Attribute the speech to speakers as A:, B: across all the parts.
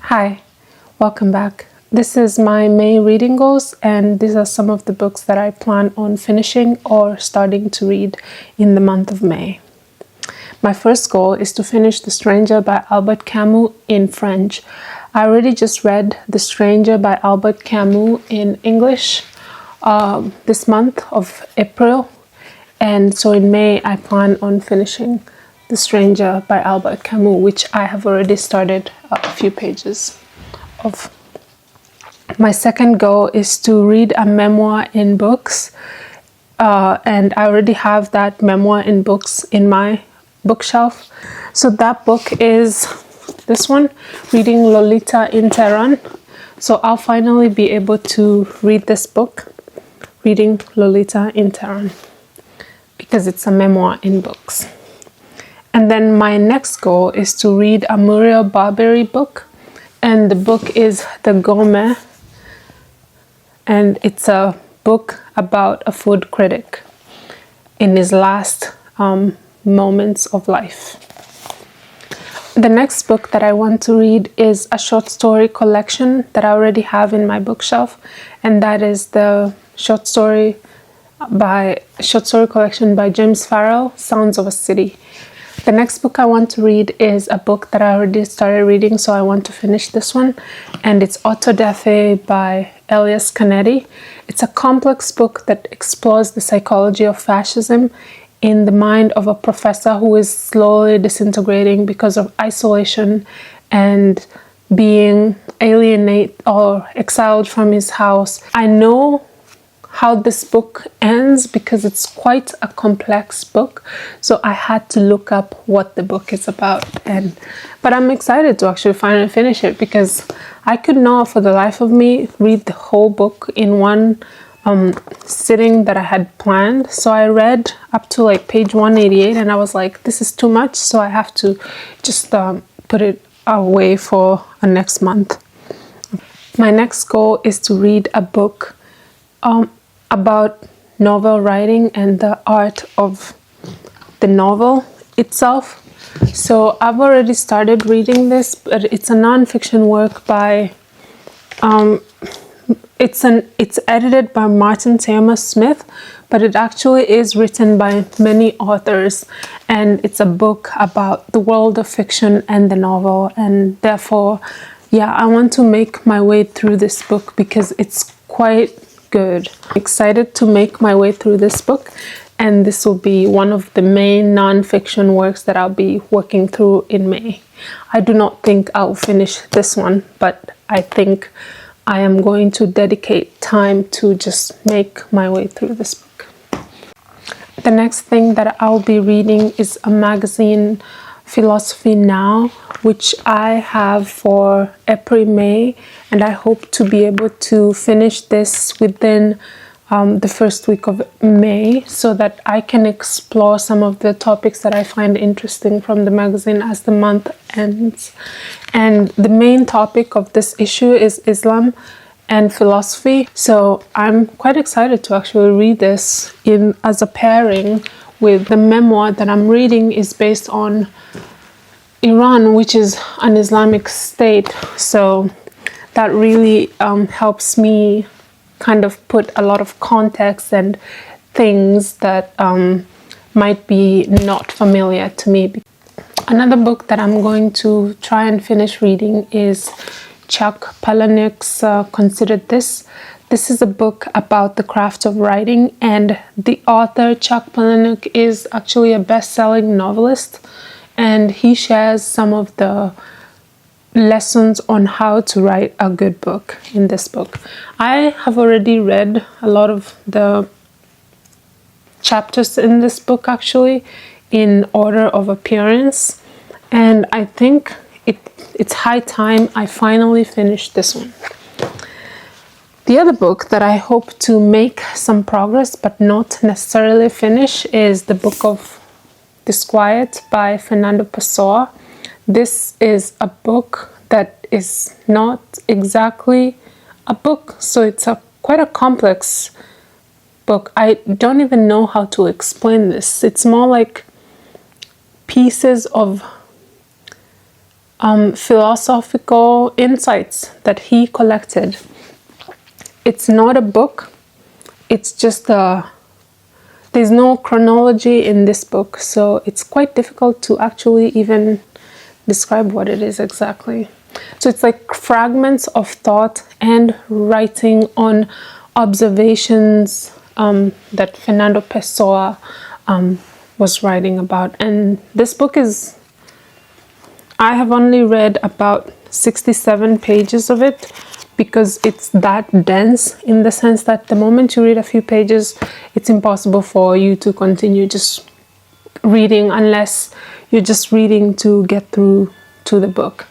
A: Hi, welcome back. This is my May reading goals, and these are some of the books that I plan on finishing or starting to read in the month of May. My first goal is to finish The Stranger by Albert Camus in French. I already just read The Stranger by Albert Camus in English this month of April, and so in May I plan on finishing The Stranger by Albert Camus, which I have already started a few pages of. My second goal is to read a memoir in books, and I already have that memoir in books in my bookshelf. So that book is this one, Reading Lolita in Tehran. So I'll finally be able to read this book, Reading Lolita in Tehran, because it's a memoir in books. And then my next goal is to read a Muriel Barbery book, and the book is The Gourmet, and it's a book about a food critic in his last moments of life. The next book that I want to read is a short story collection that I already have in my bookshelf, and that is the short story collection by James Farrell, Sounds of a City. The next book I want to read is a book that I already started reading, so I want to finish this one, and it's Dafe by Elias, Canneti. It's a complex book that explores the psychology of fascism in the mind of a professor who is slowly disintegrating because of isolation and being alienated or exiled from his house. I know how this book ends because it's quite a complex book, so I had to look up what the book is about, but I'm excited to actually finally finish it because I could not for the life of me read the whole book in one sitting that I had planned. So I read up to like page 188 and I was like, this is too much, so I have to just put it away for next month. My next goal is to read a book about novel writing and the art of the novel itself. So I've already started reading this, but it's a non-fiction work by it's edited by Martin Thomas Smith, but it actually is written by many authors, and it's a book about the world of fiction and the novel, and therefore I want to make my way through this book because it's quite good. I'm excited to make my way through this book, and this will be one of the main non-fiction works that I'll be working through in May. I do not think I'll finish this one, but I think I am going to dedicate time to just make my way through this book. The next thing that I'll be reading is a magazine, Philosophy Now, which I have for April, May, and I hope to be able to finish this within the first week of May so that I can explore some of the topics that I find interesting from the magazine as the month ends. And the main topic of this issue is Islam and philosophy, so I'm quite excited to actually read this as a pairing with the memoir that I'm reading is based on Iran, which is an Islamic state, so that really helps me kind of put a lot of context and things that might be not familiar to me. Another book that I'm going to try and finish reading is Chuck Palahniuk's Considered This. This is a book about the craft of writing, and the author, Chuck Palahniuk, is actually a best-selling novelist, and he shares some of the lessons on how to write a good book in this book. I have already read a lot of the chapters in this book actually in order of appearance, and I think it's high time I finally finish this one. The other book that I hope to make some progress but not necessarily finish is the book of Disquiet by Fernando Pessoa. This is a book that is not exactly a book, so it's quite a complex book. I don't even know how to explain this. It's more like pieces of philosophical insights that he collected. It's not a book, it's just there's no chronology in this book, so it's quite difficult to actually even describe what it is exactly. So it's like fragments of thought and writing on observations that Fernando Pessoa was writing about. And this book is, I have only read about 67 pages of it, because it's that dense, in the sense that the moment you read a few pages, it's impossible for you to continue just reading unless you're just reading to get through to the book.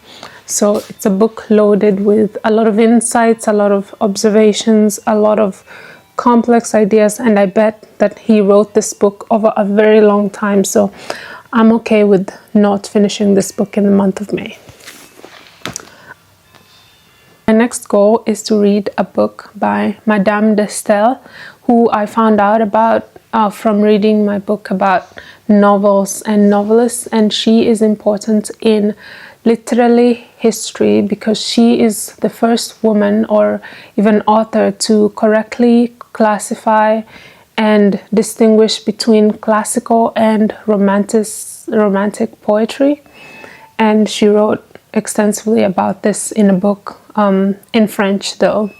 A: So it's a book loaded with a lot of insights, a lot of observations, a lot of complex ideas, and I bet that he wrote this book over a very long time, so I'm okay with not finishing this book in the month of May. My next goal is to read a book by Madame de Staël, who I found out about from reading my book about novels and novelists, and she is important in literary history because she is the first woman or even author to correctly classify and distinguish between classical and romantic poetry, and she wrote extensively about this in a book in French though.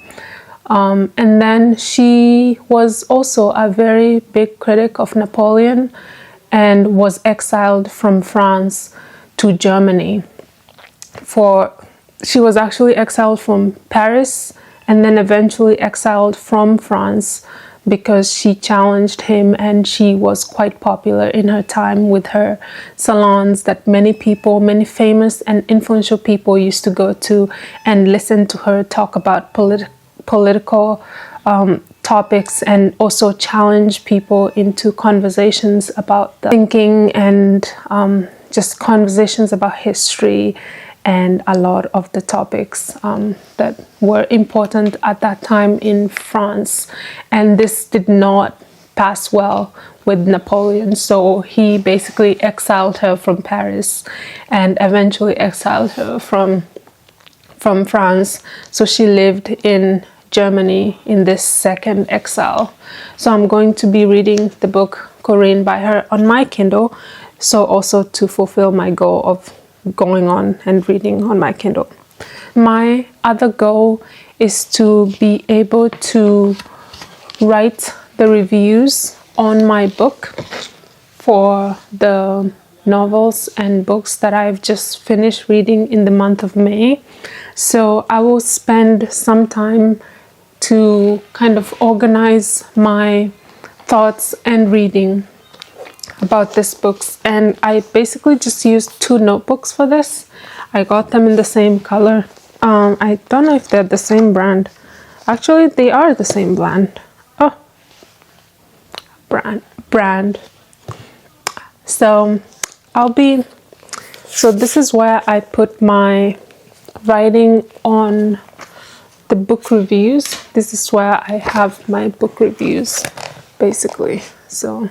A: And then she was also a very big critic of Napoleon and was exiled from France to Germany. She was actually exiled from Paris and then eventually exiled from France because she challenged him, and she was quite popular in her time with her salons that many people, many famous and influential people used to go to and listen to her talk about political topics, and also challenge people into conversations about the thinking and just conversations about history and a lot of the topics that were important at that time in France. And this did not pass well with Napoleon, so he basically exiled her from Paris and eventually exiled her from France. So she lived in Germany in this second exile. So I'm going to be reading the book Corinne by her on my Kindle, so also to fulfill my goal of going on and reading on my Kindle. My other goal is to be able to write the reviews on my book for the novels and books that I've just finished reading in the month of May. So I will spend some time to kind of organize my thoughts and reading about these books, and I basically just used 2 notebooks for this. I got them in the same color. I don't know if they're the same brand. Actually, they are the same brand. Oh, brand. So this is where I put my writing on the book reviews. This is where I have my book reviews, basically. So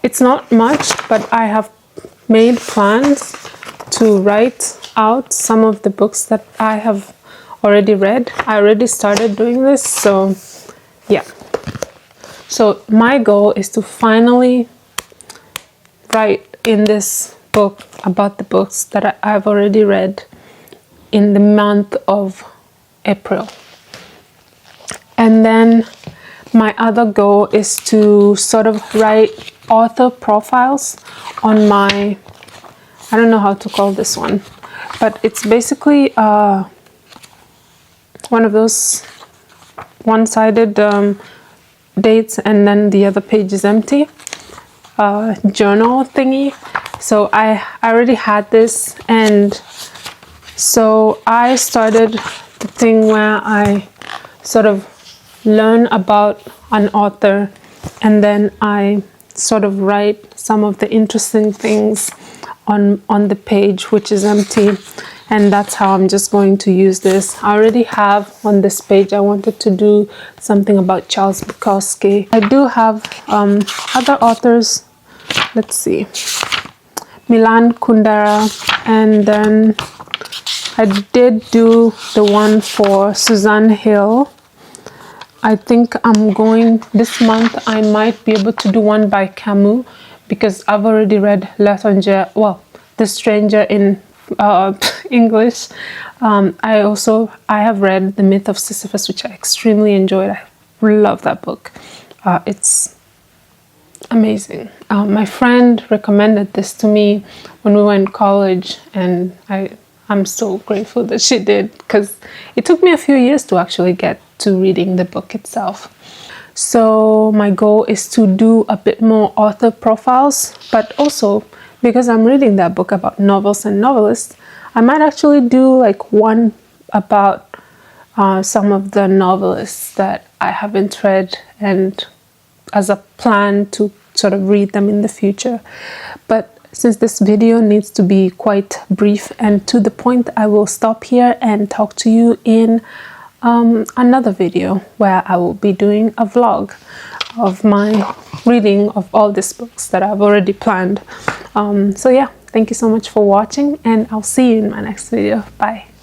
A: it's not much, but I have made plans to write out some of the books that I have already read. I already started doing this, so yeah. So my goal is to finally write in this book about the books that I've already read in the month of April. And then my other goal is to sort of write author profiles on my, I don't know how to call this one, but it's basically one of those one-sided dates and then the other page is empty journal thingy. So I already had this, and so I started the thing where I sort of learn about an author and then I sort of write some of the interesting things on the page, which is empty, and that's how I'm just going to use this. I already have on this page, I wanted to do something about Charles Bukowski. I do have other authors. Let's see. Milan Kundera, and then I did do the one for Suzanne Hill. I think I'm going this month. I might be able to do one by Camus because I've already read L'Étranger, well, The Stranger in English. I have read The Myth of Sisyphus, which I extremely enjoyed. I love that book. It's amazing. My friend recommended this to me when we were in college, and I'm so grateful that she did, because it took me a few years to actually get to reading the book itself. So my goal is to do a bit more author profiles, but also because I'm reading that book about novels and novelists, I might actually do like one about some of the novelists that I haven't read, and as a plan to sort of read them in the future. But since this video needs to be quite brief and to the point, I will stop here and talk to you in another video where I will be doing a vlog of my reading of all these books that I've already planned. So yeah, thank you so much for watching, and I'll see you in my next video. Bye.